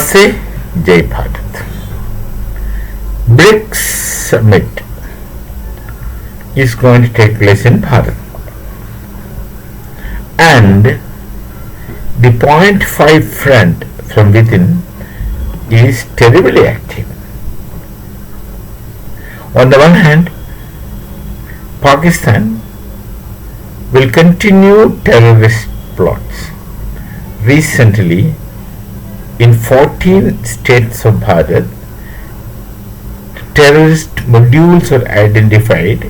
Namaste, Jai Bharat. BRICS summit is going to take place in Bharat, and the .5 front from within is terribly active. On the one hand, Pakistan will continue terrorist plots. Recently, in 14 states of Bharat, terrorist modules were identified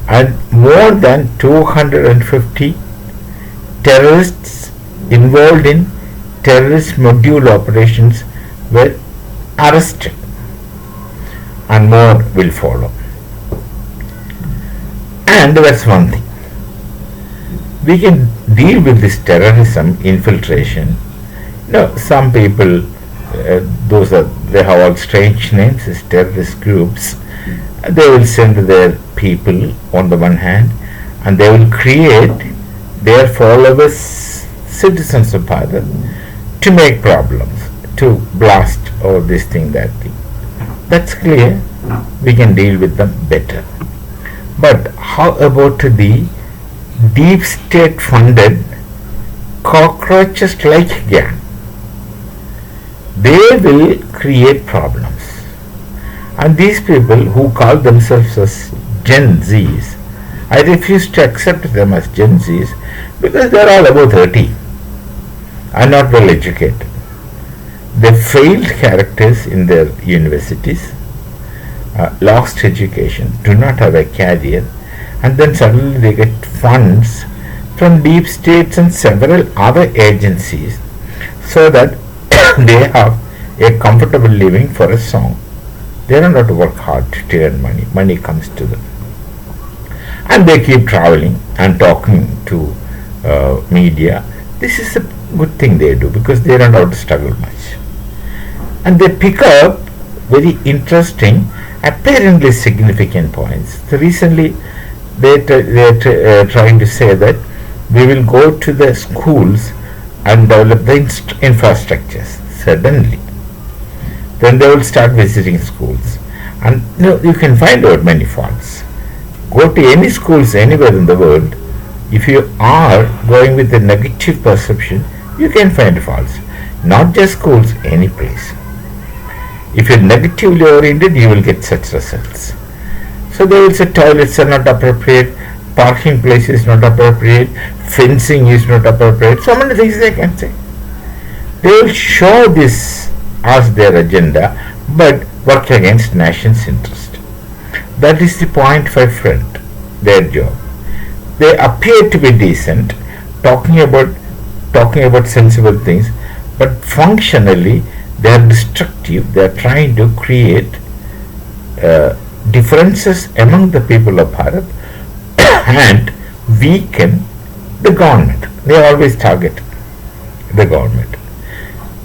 and more than 250 terrorists involved in terrorist module operations were arrested, and more will follow. And that's one thing. We can deal with this terrorism infiltration. Some people, they have all strange names as terrorist groups. They will send their people on the one hand, and they will create their followers, citizens of Bharat, to make problems, to blast or this thing, that thing. That's clear. We can deal with them better. But how about the deep state funded cockroaches like gang? They will create problems. And these people who call themselves as Gen Zs, I refuse to accept them as Gen Zs because they are all above 30 and not well educated. They failed characters in their universities, lost education, do not have a career, and then suddenly they get funds from deep states and several other agencies so that they have a comfortable living for a song. They don't have to work hard to earn money. Money comes to them. And they keep traveling and talking to media. This is a good thing they do because they don't have to struggle much. And they pick up very interesting, apparently significant points. So recently they're trying to say that we will go to the schools and develop the infrastructures suddenly. Then they will start visiting schools, and you can find out many faults. Go to any schools anywhere in the world. If you are going with a negative perception, you can find faults. Not just schools, any place. If you're negatively oriented, you will get such results. So they will say toilets are not appropriate, parking place is not appropriate, fencing is not appropriate. So many things they can say. They will show this as their agenda, but work against nation's interest. That is the .5 front, their job. They appear to be decent, talking about sensible things, but functionally they are destructive. They are trying to create differences among the people of Bharat and weaken the government. They always target the government.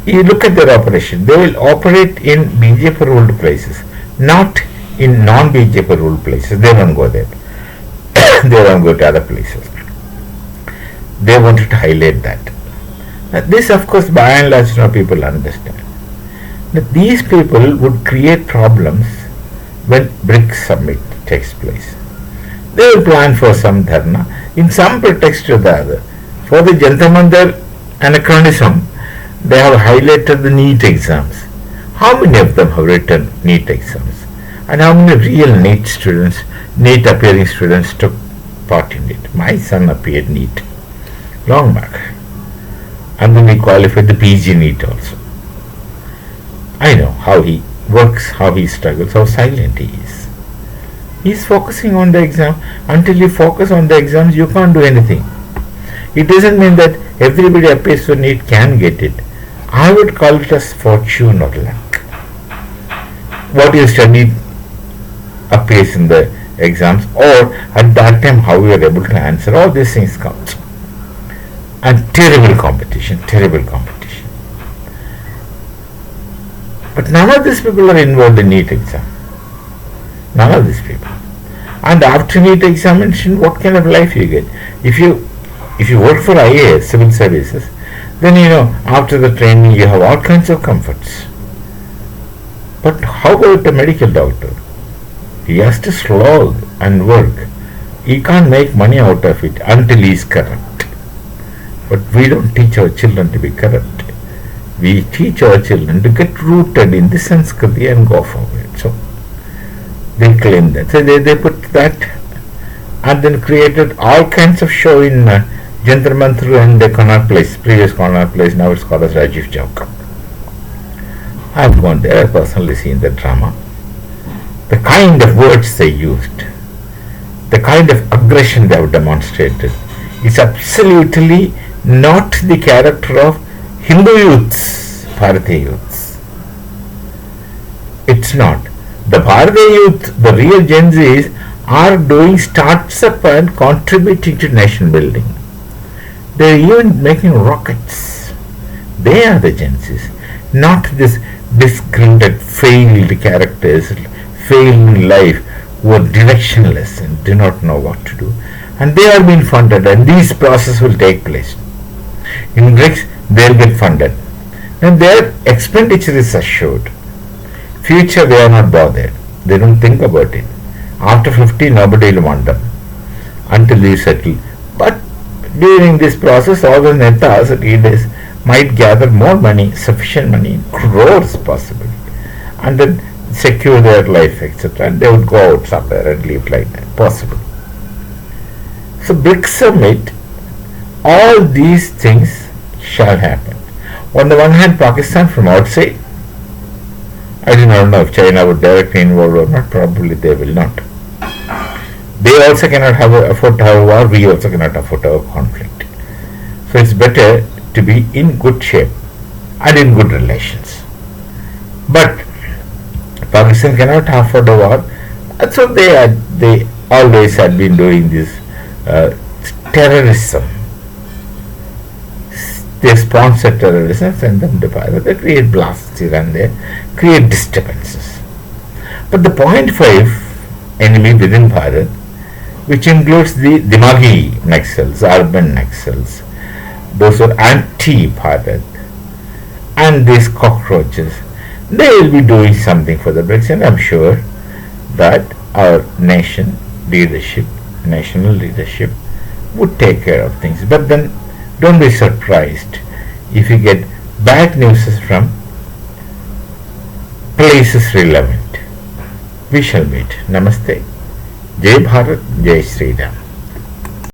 You look at their operation. They will operate in BJP ruled places, not in non-BJP ruled places. They won't go there. They won't go to other places. They wanted to highlight that. Now, this, of course, by and large, people understand. That these people would create problems when BRICS summit takes place. They will plan for some dharna in some pretext or the other. For the Jantar Mandir anachronism, they have highlighted the NEET exams. How many of them have written NEET exams? And how many real NEET students, NEET appearing students took part in it? My son appeared NEET long back. And then he qualified the PG NEET also. I know how he works, how he struggles, how silent he is. He is focusing on the exam. Until you focus on the exams, you can't do anything. It doesn't mean that everybody appears for NEET can get it. I would call it as fortune or luck. What you studied appears in the exams, or at that time how you are able to answer. All these things count. And terrible competition. But none of these people are involved in NEET exam. None of these people. And after NEET examination, what kind of life you get? If you work for IAS, civil services, Then after the training you have all kinds of comforts. But how about a medical doctor? He has to slog and work. He can't make money out of it until he is corrupt. But we don't teach our children to be corrupt. We teach our children to get rooted in the Sanskriti and go forward. So they claim that. So they put that and then created all kinds of show in Jantar Mantar and the Connaught Place, previous Connaught Place, now it's called as Rajiv Chowk. I've gone there, I've personally seen the drama. The kind of words they used, the kind of aggression they have demonstrated is absolutely not the character of Hindu youths, Bharatiya youths. It's not. The Bharatiya youth, the real Gen Zs, are doing starts up and contributing to nation building. They are even making rockets. They are the Gen Zs, not this disgruntled, failed characters, failed in life, who are directionless and do not know what to do. And they are being funded, and these processes will take place. In BRICS, they will get funded. And their expenditure is assured. Future, they are not bothered. They don't think about it. After 50, nobody will want them until they settle. But during this process, all the netas and leaders might gather more money, sufficient money, crores possibly, and then secure their life, etc. And they would go out somewhere and live like that, possible. So BRICS Summit, all these things shall happen. On the one hand, Pakistan from outside, I do not know if China would directly involve or not, probably they will not. They also cannot afford to have a war, we also cannot afford to have a conflict. So it's better to be in good shape and in good relations. But Pakistan cannot afford a war, and so they always had been doing this terrorism. They sponsor terrorism, send them to Bharat, they create blasts here and there, create disturbances. But the 0.5 enemy within Bharat, which includes the Dimagi Naxals, urban Naxals, those who are anti-Bharat, and these cockroaches, they will be doing something for the BRICS, and I'm sure that our national leadership would take care of things. But then don't be surprised if you get bad news from places relevant. We shall meet. Namaste. Jai Bharat, Jai Sri Ram.